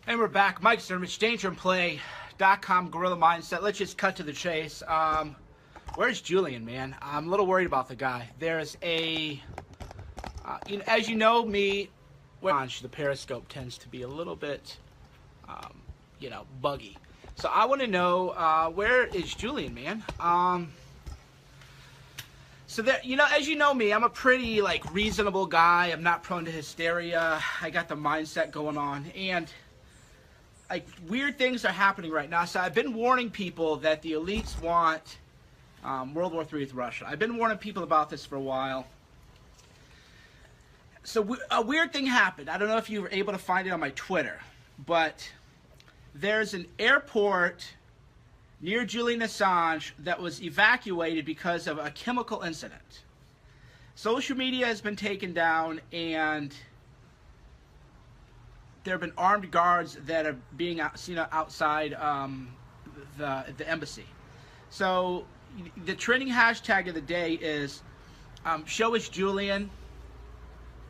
And we're back. Mike Sturmich, DangerandPlay.com, Guerrilla Mindset. Let's just cut to the chase. Where's Julian, man? I'm a little worried about the guy. There's a, as you know me, the Periscope tends to be a little bit, buggy. So I want to know, where is Julian, man? So there, as you know me, I'm a pretty, reasonable guy. I'm not prone to hysteria. I got the mindset going on. And weird things are happening right now. So I've been warning people that the elites want World War III with Russia. I've been warning people about this for a while. So a weird thing happened. I don't know if you were able to find it on my Twitter, but there's an airport near Julian Assange that was evacuated because of a chemical incident. Social media has been taken down, and there have been armed guards that are being seen outside the embassy. So the trending hashtag of the day is show us Julian.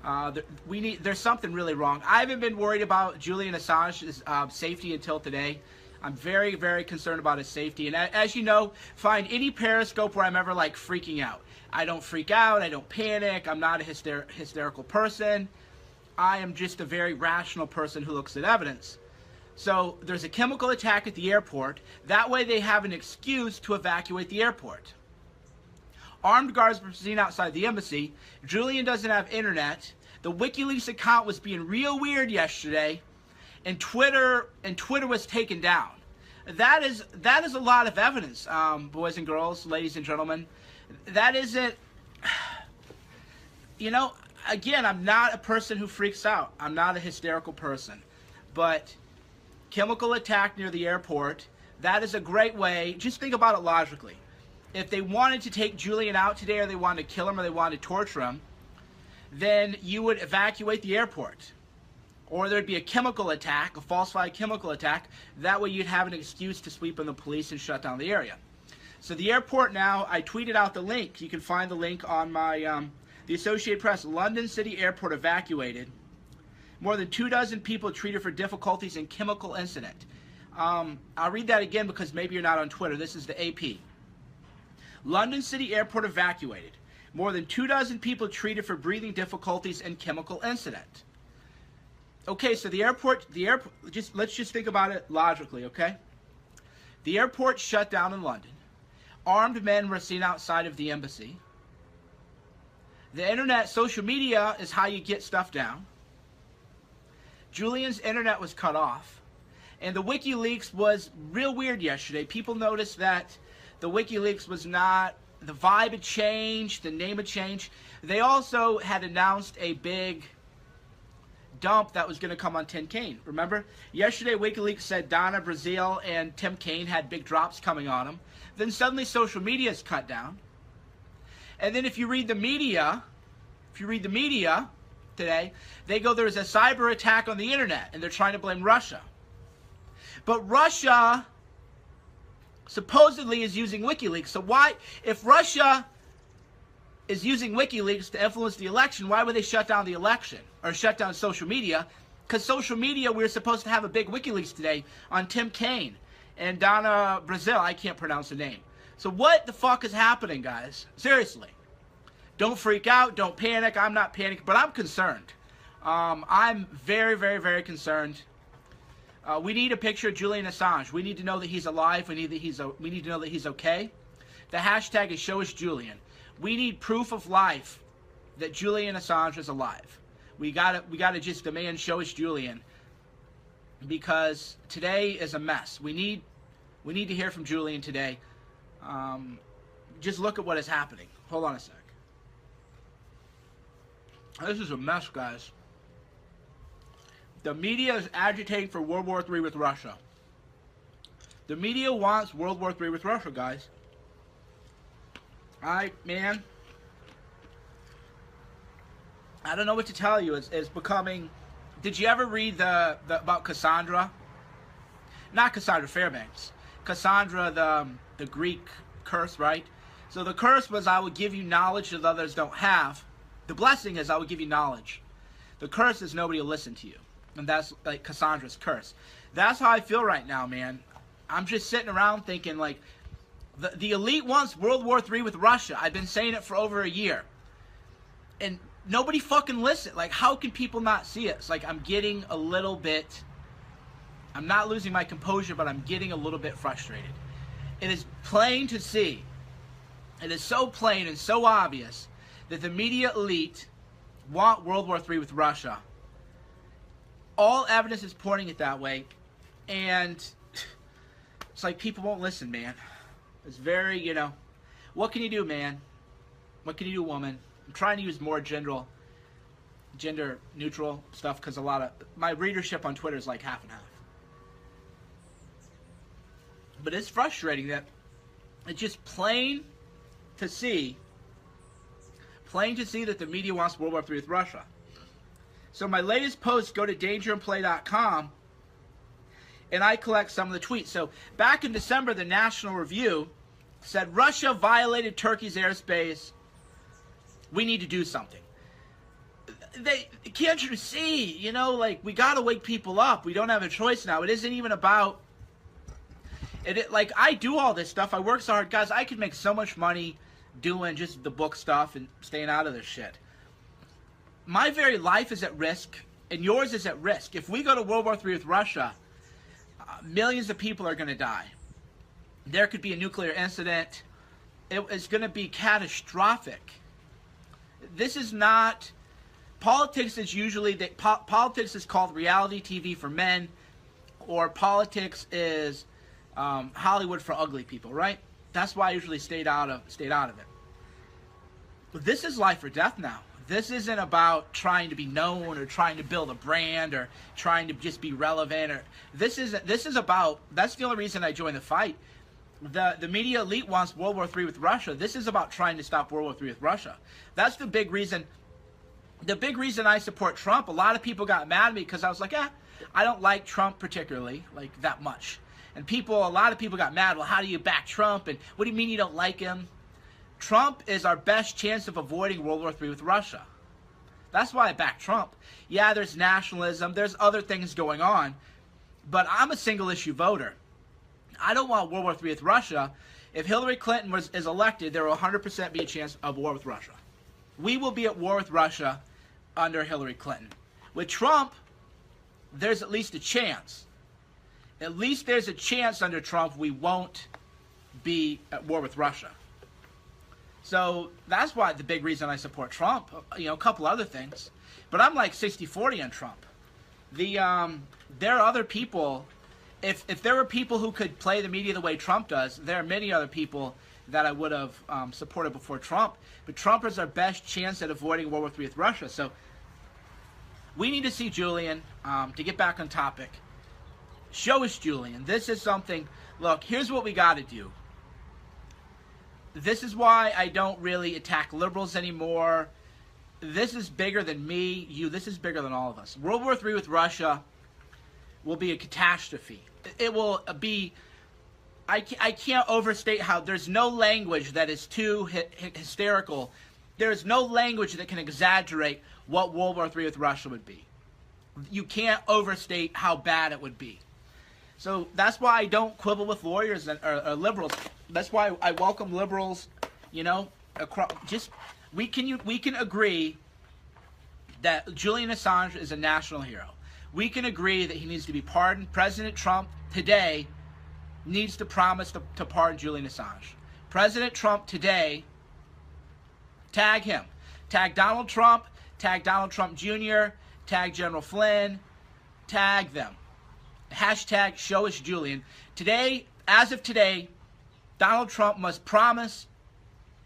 There's something really wrong. I haven't been worried about Julian Assange's safety until today. I'm very, very concerned about his safety. And as you know, find any Periscope where I'm ever freaking out. I don't freak out. I don't panic. I'm not a hysterical person. I am just a very rational person who looks at evidence. So there's a chemical attack at the airport. That way they have an excuse to evacuate the airport. Armed guards were seen outside the embassy. Julian doesn't have internet. The WikiLeaks account was being real weird yesterday, and Twitter was taken down. That is a lot of evidence, boys and girls, ladies and gentlemen. That isn't, again, I'm not a person who freaks out. I'm not a hysterical person. But chemical attack near the airport, that is a great way. Just think about it logically. If they wanted to take Julian out today, or they wanted to kill him, or they wanted to torture him, then you would evacuate the airport. Or there'd be a chemical attack, a falsified chemical attack. That way you'd have an excuse to sweep in the police and shut down the area. So the airport now, I tweeted out the link. You can find the link on my, the Associated Press. London City Airport evacuated. More than 24 people treated for difficulties in chemical incident. I'll read that again because maybe you're not on Twitter. This is the AP. London City Airport evacuated. More than 24 people treated for breathing difficulties and chemical incident. Okay, so the airport, let's just think about it logically, okay? The airport shut down in London. Armed men were seen outside of the embassy. The internet, social media is how you get stuff down. Julian's internet was cut off. And the WikiLeaks was real weird yesterday. People noticed that the WikiLeaks was not, the vibe had changed, the name had changed. They also had announced a big dump that was going to come on Tim Kaine. Remember? Yesterday, WikiLeaks said Donna Brazile and Tim Kaine had big drops coming on them. Then suddenly social media is cut down. And then if you read the media today, they go, there's a cyber attack on the internet, and they're trying to blame Russia. But Russia supposedly is using WikiLeaks. So why, if Russia is using WikiLeaks to influence the election, why would they shut down the election or shut down social media? Because social media, we were supposed to have a big WikiLeaks today on Tim Kaine and Donna Brazile. I can't pronounce the name. So what the fuck is happening, guys? Seriously. Don't freak out. Don't panic. I'm not panicking, but I'm concerned. I'm very, very, very concerned. We need a picture of Julian Assange. We need to know that he's alive. We need to know that he's okay. The hashtag is Show Us Julian. We need proof of life that Julian Assange is alive. We gotta just demand Show Us Julian, because today is a mess. We need to hear from Julian today. Just look at what is happening. Hold on a sec. This is a mess, guys. The media is agitating for World War III with Russia. The media wants World War III with Russia, guys. Man, I don't know what to tell you. It's becoming... Did you ever read about Cassandra? Not Cassandra Fairbanks. Cassandra, the Greek curse, right? So the curse was, I will give you knowledge that others don't have. The blessing is, I will give you knowledge. The curse is, nobody will listen to you. And that's like Cassandra's curse. That's how I feel right now, man. I'm just sitting around thinking, like, the elite wants World War III with Russia. I've been saying it for over a year. And nobody fucking listens. Like, how can people not see it? It's like I'm getting a little bit... I'm not losing my composure, but I'm getting a little bit frustrated. It is plain to see. It is so plain and so obvious that the media elite want World War III with Russia. All evidence is pointing it that way. And it's like people won't listen, man. It's very, you know, what can you do, man? What can you do, woman? I'm trying to use more gender neutral stuff because a lot of my readership on Twitter is like half and half. But it's frustrating that it's just plain to see that the media wants World War III with Russia. So my latest posts, go to dangerandplay.com, and I collect some of the tweets. So back in December, the National Review said, Russia violated Turkey's airspace. We need to do something. Can't you see, you know, like, we got to wake people up. We don't have a choice now. It isn't even about... like, I do all this stuff. I work so hard. Guys, I could make so much money doing just the book stuff and staying out of this shit. My very life is at risk, and yours is at risk. If we go to World War III with Russia, millions of people are going to die. There could be a nuclear incident. It's going to be catastrophic. This is not... Politics is usually... politics is called reality TV for men, or politics is Hollywood for ugly people, right? That's why I usually stayed out of it. But this is life or death now. This isn't about trying to be known or trying to build a brand or trying to just be relevant. Or this is about... That's the only reason I joined the fight. The media elite wants World War III with Russia. This is about trying to stop World War III with Russia. That's the big reason. The big reason I support Trump. A lot of people got mad at me because I was like, I don't like Trump particularly, like, that much. And a lot of people got mad. Well, how do you back Trump? And what do you mean you don't like him? Trump is our best chance of avoiding World War III with Russia. That's why I back Trump. Yeah, there's nationalism. There's other things going on. But I'm a single-issue voter. I don't want World War III with Russia. If Hillary Clinton is elected, there will 100% be a chance of war with Russia. We will be at war with Russia under Hillary Clinton. With Trump, there's at least a chance. At least there's a chance under Trump we won't be at war with Russia. So that's why the big reason I support Trump. You know, a couple other things. But I'm like 60-40 on Trump. There are other people... If there were people who could play the media the way Trump does, there are many other people that I would have supported before Trump. But Trump is our best chance at avoiding World War III with Russia. So we need to see Julian. To get back on topic, show us Julian. This is something... Look, here's what we got to do. This is why I don't really attack liberals anymore. This is bigger than me, you. This is bigger than all of us. World War III with Russia will be a catastrophe. It will be... I can't overstate how there's no language that is too hysterical. There's no language that can exaggerate what World War III with Russia would be. You can't overstate how bad it would be. So that's why I don't quibble with lawyers or liberals. That's why I welcome liberals, you know, just we can agree that Julian Assange is a national hero. We can agree that he needs to be pardoned. President Trump today needs to promise to pardon Julian Assange. President Trump today, tag him. Tag Donald Trump, tag Donald Trump Jr., tag General Flynn, tag them. Hashtag show us Julian. Today, as of today, Donald Trump must promise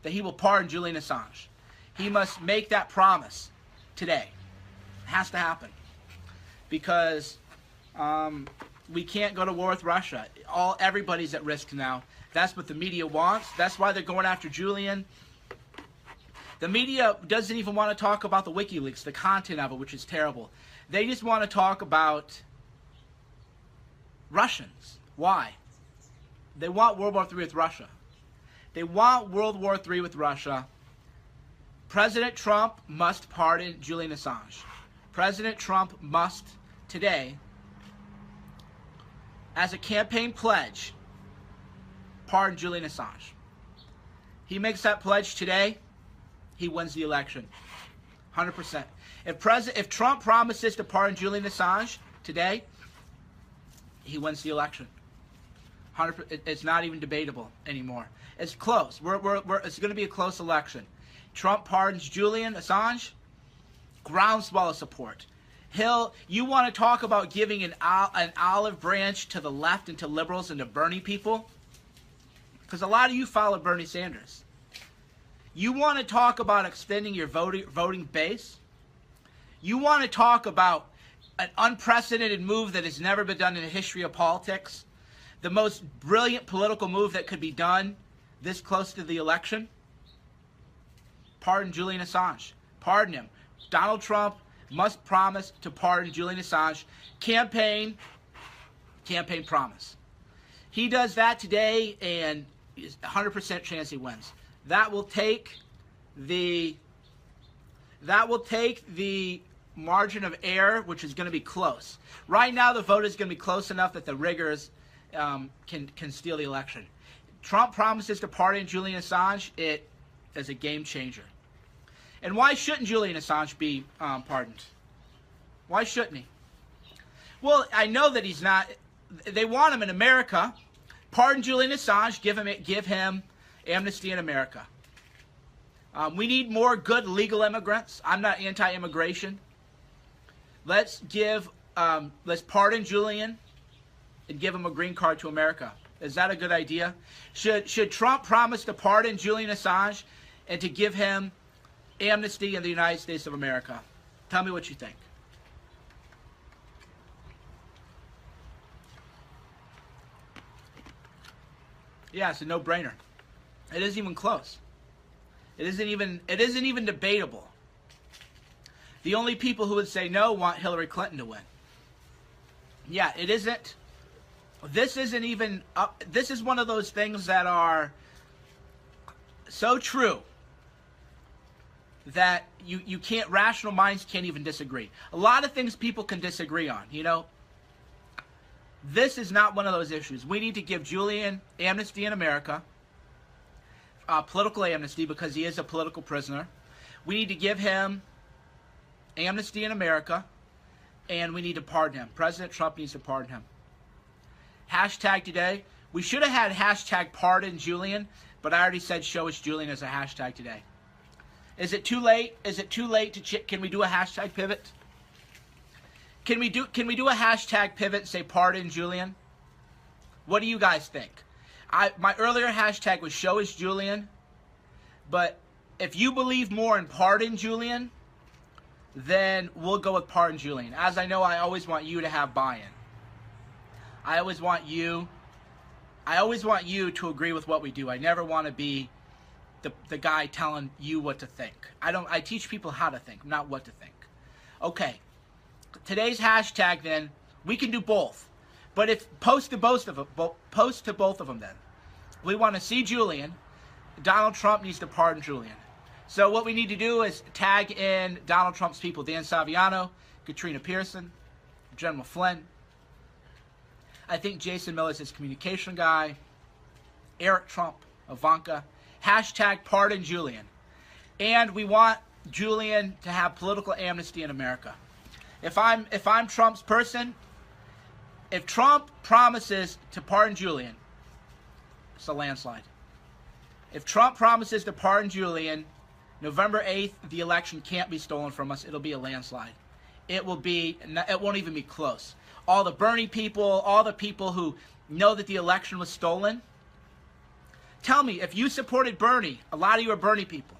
that he will pardon Julian Assange. He must make that promise today. It has to happen. Because we can't go to war with Russia. Everybody's at risk now. That's what the media wants. That's why they're going after Julian. The media doesn't even want to talk about the WikiLeaks, the content of it, which is terrible. They just want to talk about Russians. Why? They want World War III with Russia. They want World War III with Russia. President Trump must pardon Julian Assange. President Trump must today as a campaign pledge, pardon Julian Assange. He makes that pledge today, he wins the election. 100%. If Trump promises to pardon Julian Assange today, he wins the election. 100%. It's not even debatable anymore. It's close. It's going to be a close election. Trump pardons Julian Assange, groundswell of support. You want to talk about giving an olive branch to the left and to liberals and to Bernie people? Because a lot of you follow Bernie Sanders. You want to talk about extending your voting base? You want to talk about an unprecedented move that has never been done in the history of politics? The most brilliant political move that could be done this close to the election? Pardon Julian Assange. Pardon him. Donald Trump must promise to pardon Julian Assange. Campaign promise. He does that today, and 100% chance he wins. That will take the margin of error, which is going to be close. Right now, the vote is going to be close enough that the riggers can steal the election. Trump promises to pardon Julian Assange. It is a game changer. And why shouldn't Julian Assange be pardoned? Why shouldn't he? Well, I know that he's not. They want him in America. Pardon Julian Assange. Give him amnesty in America. We need more good legal immigrants. I'm not anti-immigration. Let's pardon Julian and give him a green card to America. Is that a good idea? Should Trump promise to pardon Julian Assange and to give him amnesty in the United States of America? Tell me what you think. Yeah, it's a no-brainer. It isn't even close. It isn't even debatable. The only people who would say no want Hillary Clinton to win. Yeah, it isn't. This isn't even. This is one of those things that are so true that you can't. Rational minds can't even disagree. A lot of things people can disagree on. You know. This is not one of those issues. We need to give Julian amnesty in America. Political amnesty, because he is a political prisoner. We need to give him amnesty in America, and we need to pardon him. President Trump needs to pardon him. Hashtag today. We should have had hashtag pardon Julian, but I already said show us Julian as a hashtag today. Is it too late? Is it too late to can we do a hashtag pivot? Can we do a hashtag pivot and say pardon Julian? What do you guys think? My earlier hashtag was show us Julian, but if you believe more in pardon Julian, then we'll go with pardon Julian. As I know, I always want you to have buy-in. I always want you to agree with what we do. I never want to be the guy telling you what to think. I teach people how to think, not what to think. Okay. Today's hashtag, then, we can do both. But if post to both of them then. We want to see Julian. Donald Trump needs to pardon Julian. So what we need to do is tag in Donald Trump's people: Dan Saviano, Katrina Pearson, General Flynn. I think Jason Miller's his communication guy. Eric Trump, Ivanka. Hashtag pardon Julian. And we want Julian to have political amnesty in America. If I'm Trump's person, if Trump promises to pardon Julian, it's a landslide. If Trump promises to pardon Julian, November 8th, the election can't be stolen from us. It'll be a landslide. It won't even be close. All the Bernie people, all the people who know that the election was stolen, tell me, if you supported Bernie, a lot of you are Bernie people.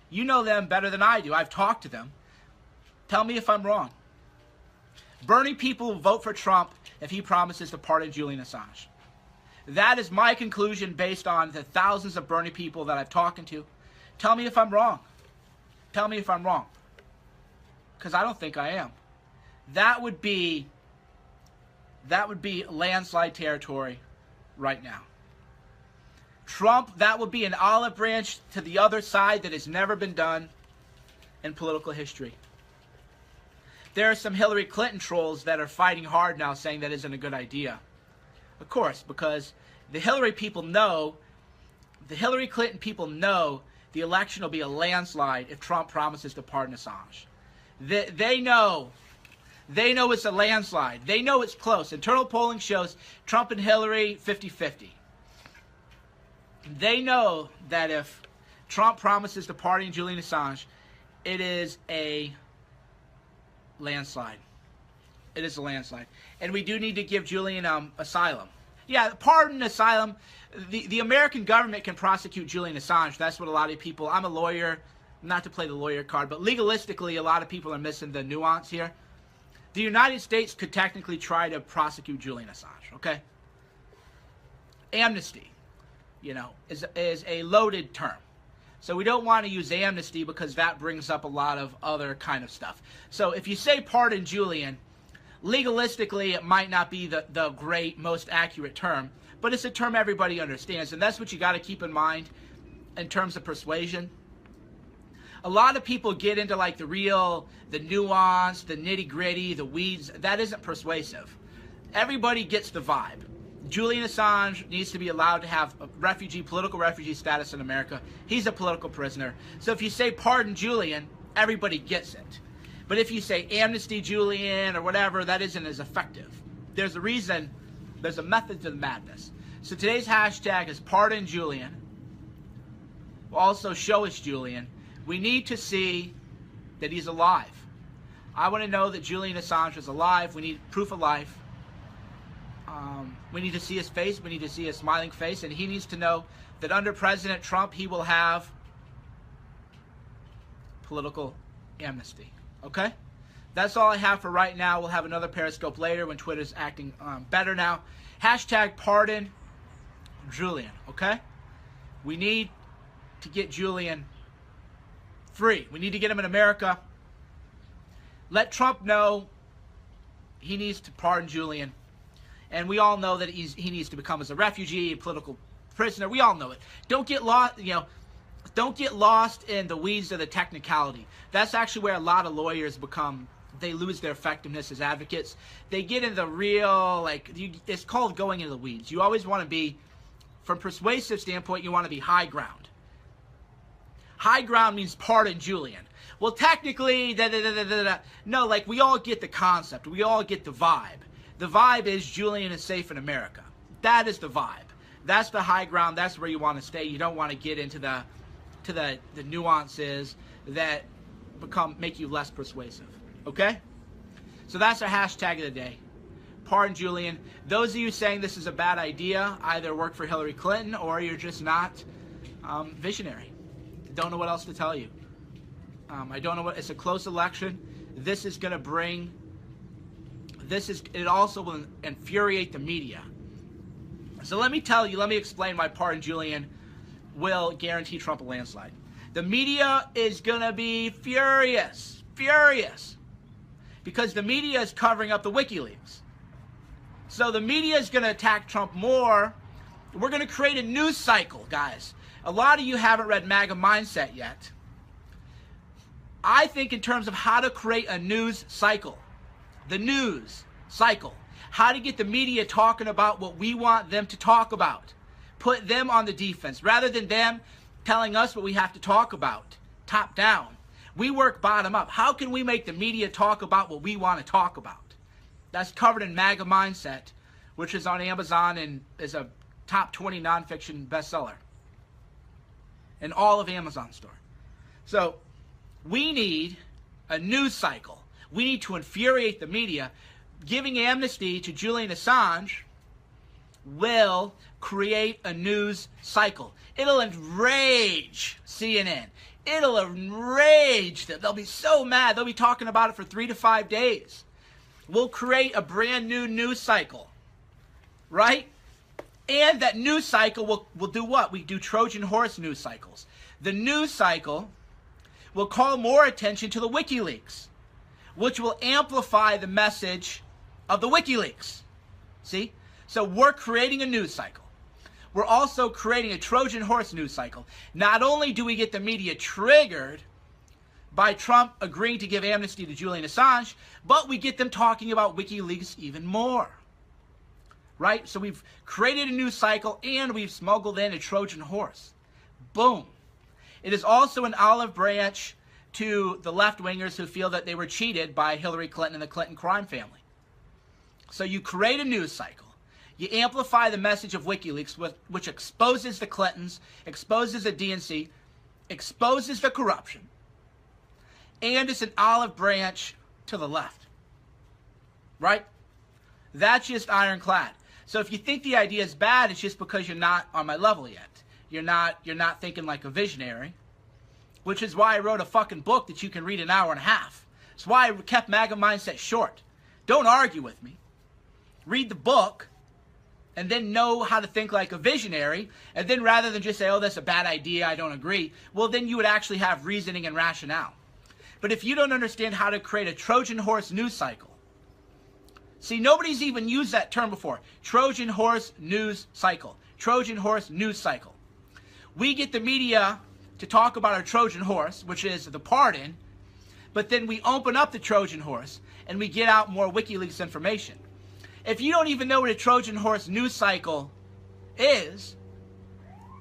You know them better than I do. I've talked to them. Tell me if I'm wrong. Bernie people will vote for Trump if he promises to pardon Julian Assange. That is my conclusion based on the thousands of Bernie people that I've talked to. Tell me if I'm wrong. Tell me if I'm wrong. Because I don't think I am. That would be landslide territory right now. Trump, that would be an olive branch to the other side that has never been done in political history. there are some Hillary Clinton trolls that are fighting hard now saying that isn't a good idea. Of course, because the Hillary people know, the Hillary Clinton people know the election will be a landslide if Trump promises to pardon Assange. They know it's a landslide. They know it's close. Internal polling shows Trump and Hillary 50-50. They know that if Trump promises to pardon Julian Assange, it is a landslide. It is a landslide. And we do need to give Julian asylum. Yeah, pardon, asylum. The American government can prosecute Julian Assange. That's what a lot of people, I'm a lawyer, not to play the lawyer card, but legalistically, a lot of people are missing the nuance here. The United States could technically try to prosecute Julian Assange, okay? Amnesty, you know, is a loaded term. So we don't want to use amnesty because that brings up a lot of other kind of stuff. So if you say pardon Julian, legalistically it might not be the great, most accurate term, but it's a term everybody understands, and that's what you got to keep in mind in terms of persuasion. A lot of people get into like the nuance, the nitty-gritty, the weeds. That isn't persuasive. Everybody gets the vibe. Julian Assange needs to be allowed to have a political refugee status in America. He's a political prisoner. So if you say pardon Julian, everybody gets it. But if you say amnesty Julian or whatever, that isn't as effective. There's a reason, there's a method to the madness. So today's hashtag is pardon Julian. Also show us Julian. We need to see that he's alive. I want to know that Julian Assange is alive. We need proof of life. We need to see his face. We need to see his smiling face. And he needs to know that under President Trump, he will have political amnesty. Okay? That's all I have for right now. We'll have another Periscope later when Twitter's acting better now. Hashtag pardon Julian. Okay? We need to get Julian free. We need to get him in America. Let Trump know he needs to pardon Julian. And we all know that he needs to become as a refugee, a political prisoner. We all know it. Don't get lost, don't get lost in the weeds of the technicality. That's actually where a lot of lawyers they lose their effectiveness as advocates. They get into the real, it's called going into the weeds. You always want to be, from a persuasive standpoint, you want to be high ground. High ground means pardon Julian. Well, technically, no, we all get the concept. We all get the vibe. The vibe is Julian is safe in America. That is the vibe. That's the high ground. That's where you want to stay. You don't want to get into the nuances that make you less persuasive. Okay? So that's our hashtag of the day. Pardon Julian. Those of you saying this is a bad idea either work for Hillary Clinton or you're just not visionary. Don't know what else to tell you. I don't know what. It's a close election. This is going to bring. It also will infuriate the media. So let me explain why pardon Julian will guarantee Trump a landslide. The media is going to be furious. Because the media is covering up the WikiLeaks. So the media is going to attack Trump more. We're going to create a news cycle, guys. A lot of you haven't read MAGA Mindset yet. I think in terms of how to create a news cycle. The news cycle. How to get the media talking about what we want them to talk about. Put them on the defense. Rather than them telling us what we have to talk about. Top down. We work bottom up. How can we make the media talk about what we want to talk about? That's covered in MAGA Mindset, which is on Amazon and is a top 20 nonfiction bestseller. In all of Amazon store. So, we need a news cycle. We need to infuriate the media. Giving amnesty to Julian Assange will create a news cycle. It'll enrage CNN. It'll enrage them. They'll be so mad. They'll be talking about it for 3 to 5 days. We'll create a brand new news cycle. Right? And that news cycle will do what? We do Trojan horse news cycles. The news cycle will call more attention to the WikiLeaks, which will amplify the message of the WikiLeaks. See? So we're creating a news cycle. We're also creating a Trojan horse news cycle. Not only do we get the media triggered by Trump agreeing to give amnesty to Julian Assange, but we get them talking about WikiLeaks even more. Right? So we've created a news cycle and we've smuggled in a Trojan horse. Boom. It is also an olive branch to the left-wingers who feel that they were cheated by Hillary Clinton and the Clinton crime family. So you create a news cycle. You amplify the message of WikiLeaks, which exposes the Clintons, exposes the DNC, exposes the corruption, and it's an olive branch to the left. Right? That's just ironclad. So if you think the idea is bad, it's just because you're not on my level yet. You're not thinking like a visionary, which is why I wrote a fucking book that you can read an hour and a half. It's why I kept MAGA Mindset short. Don't argue with me. Read the book and then know how to think like a visionary, and then rather than just say, oh, that's a bad idea, I don't agree, well, then you would actually have reasoning and rationale. But if you don't understand how to create a Trojan horse news cycle, see, nobody's even used that term before. Trojan horse news cycle. Trojan horse news cycle. We get the media to talk about our Trojan horse, which is the pardon, but then we open up the Trojan horse and we get out more WikiLeaks information. If you don't even know what a Trojan horse news cycle is,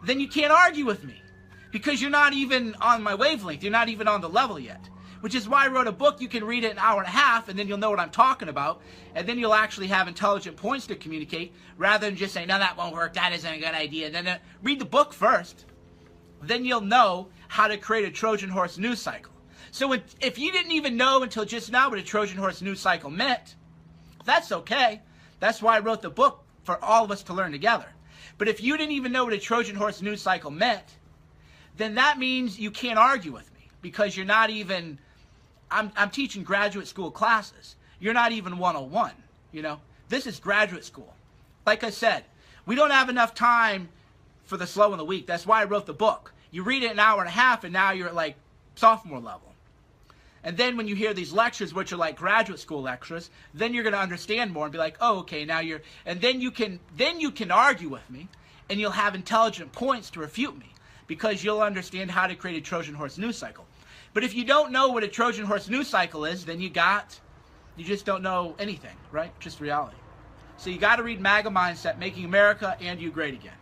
then you can't argue with me because you're not even on my wavelength. You're not even on the level yet. Which is why I wrote a book. You can read it in an hour and a half, and then you'll know what I'm talking about, and then you'll actually have intelligent points to communicate, rather than just saying, no, that won't work, that isn't a good idea. Then read the book first. Then you'll know how to create a Trojan horse news cycle. So if you didn't even know until just now what a Trojan horse news cycle meant, that's okay. That's why I wrote the book, for all of us to learn together. But if you didn't even know what a Trojan horse news cycle meant, then that means you can't argue with me, because you're not even... I'm teaching graduate school classes. You're not even 101, you know. This is graduate school. Like I said, we don't have enough time for the slow and the weak. That's why I wrote the book. You read it an hour and a half, and now you're at like sophomore level. And then when you hear these lectures, which are like graduate school lectures, then you're going to understand more and be like, oh, okay, now you're... And then you can argue with me, and you'll have intelligent points to refute me, because you'll understand how to create a Trojan horse news cycle. But if you don't know what a Trojan horse news cycle is, then you just don't know anything, right? Just reality. So you got to read MAGA Mindset, Making America and You Great Again.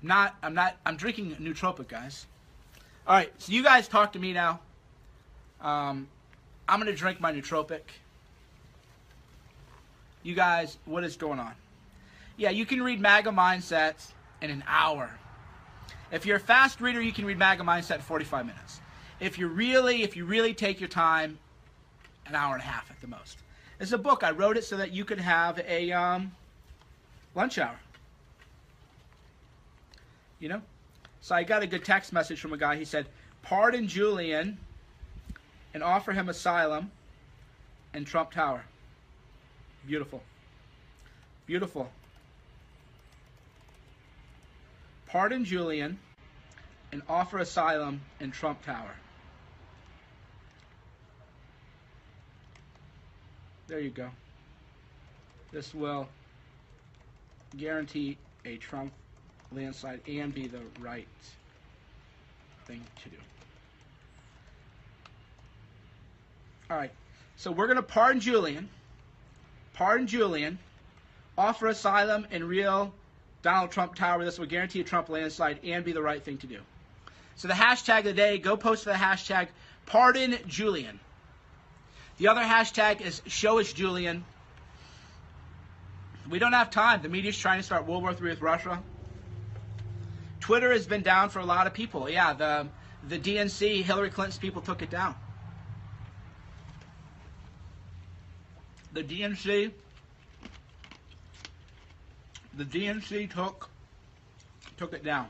I'm drinking nootropic, guys. All right, so you guys talk to me now. I'm going to drink my nootropic. You guys, what is going on? Yeah, you can read MAGA Mindset in an hour. If you're a fast reader, you can read MAGA Mindset in 45 minutes. If you really take your time, an hour and a half at the most. It's a book. I wrote it so that you could have a lunch hour. You know? So I got a good text message from a guy. He said, pardon Julian and offer him asylum in Trump Tower. Beautiful. Beautiful. Pardon Julian and offer asylum in Trump Tower. There you go. This will guarantee a Trump landslide and be the right thing to do. All right. So we're going to pardon Julian. Pardon Julian. Offer asylum in real Donald Trump Tower. This will guarantee a Trump landslide and be the right thing to do. So the hashtag of the day, go post the hashtag Pardon Julian. The other hashtag is Show Us Julian. We don't have time. The media's trying to start World War III with Russia. Twitter has been down for a lot of people. Yeah, the DNC, Hillary Clinton's people took it down. The DNC took it down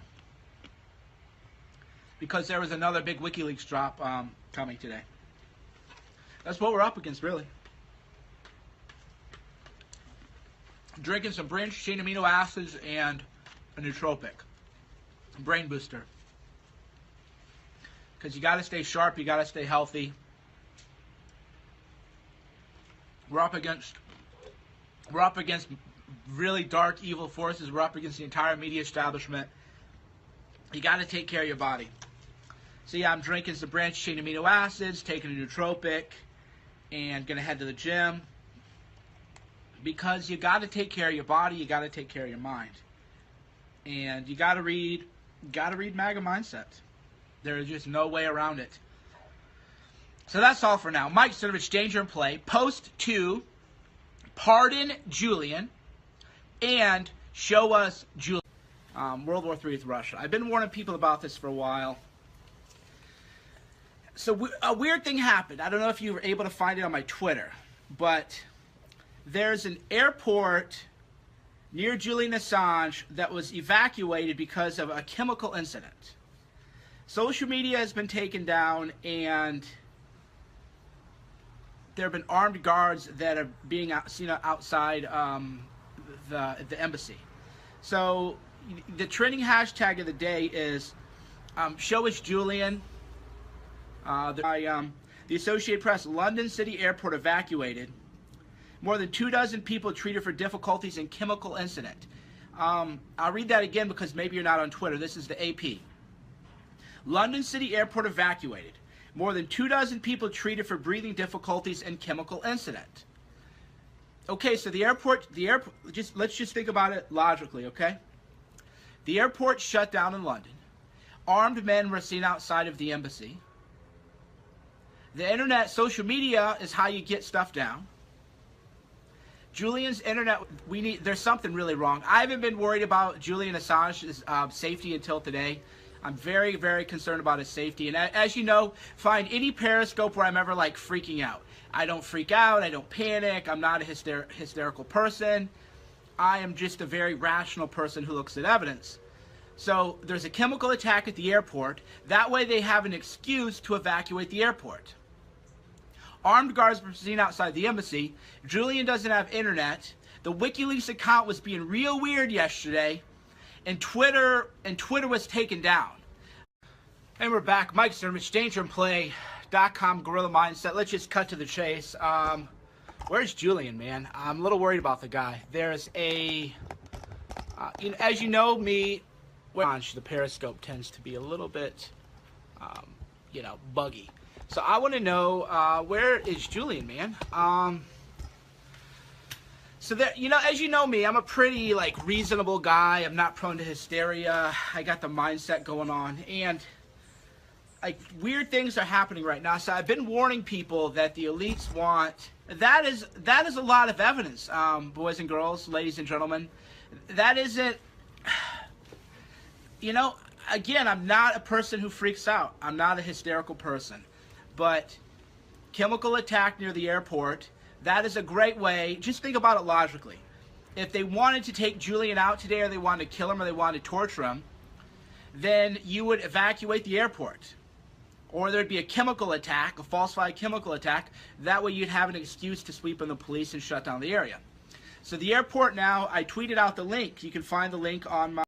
because there was another big WikiLeaks drop coming today. That's what we're up against, really. Drinking some branched chain amino acids and a nootropic, brain booster. Because you got to stay sharp, you got to stay healthy. We're up against really dark, evil forces. We're up against the entire media establishment. You got to take care of your body. So yeah, I'm drinking some branched chain amino acids, taking a nootropic, and gonna head to the gym. Because you got to take care of your body, you got to take care of your mind, and you got to read MAGA Mindset. There is just no way around it. So that's all for now. Mike Cernovich, Danger in Play. Post 2, pardon Julian, and show us Julian. World War III with Russia. I've been warning people about this for a while. So a weird thing happened. I don't know if you were able to find it on my Twitter, but there's an airport near Julian Assange that was evacuated because of a chemical incident. Social media has been taken down, and there have been armed guards that are being seen outside the embassy. So the trending hashtag of the day is show us Julian. The Associated Press, London City Airport evacuated. More than 24 people treated for difficulties in chemical incident. I'll read that again because maybe you're not on Twitter. This is the AP. London City Airport evacuated. More than 24 people treated for breathing difficulties and chemical incident. Okay, so the airport, let's just think about it logically, okay? The airport shut down in London. Armed men were seen outside of the embassy. The internet, social media is how you get stuff down. Julian's internet, there's something really wrong. I haven't been worried about Julian Assange's safety until today. I'm very, very concerned about his safety. And as you know, find any Periscope where I'm ever like freaking out. I don't freak out. I don't panic. I'm not a hysterical person. I am just a very rational person who looks at evidence. So there's a chemical attack at the airport. That way they have an excuse to evacuate the airport. Armed guards were seen outside the embassy. Julian doesn't have internet. The WikiLeaks account was being real weird yesterday, and Twitter was taken down. And we're back. Mike Cernovich, DangerandPlay.com, Guerrilla Mindset. Let's just cut to the chase. Where's Julian, man? I'm a little worried about the guy. There's a, as you know me, the Periscope tends to be a little bit, buggy. So I want to know, where is Julian, man? So that, as you know me, I'm a pretty, reasonable guy. I'm not prone to hysteria. I got the mindset going on. And, weird things are happening right now. So I've been warning people that the elites want... That is a lot of evidence, boys and girls, ladies and gentlemen. That isn't... Again, I'm not a person who freaks out. I'm not a hysterical person. But chemical attack near the airport, that is a great way. Just think about it logically. If they wanted to take Julian out today, or they wanted to kill him, or they wanted to torture him, then you would evacuate the airport. Or there'd be a chemical attack, a falsified chemical attack. That way you'd have an excuse to sweep in the police and shut down the area. So the airport now, I tweeted out the link. You can find the link on my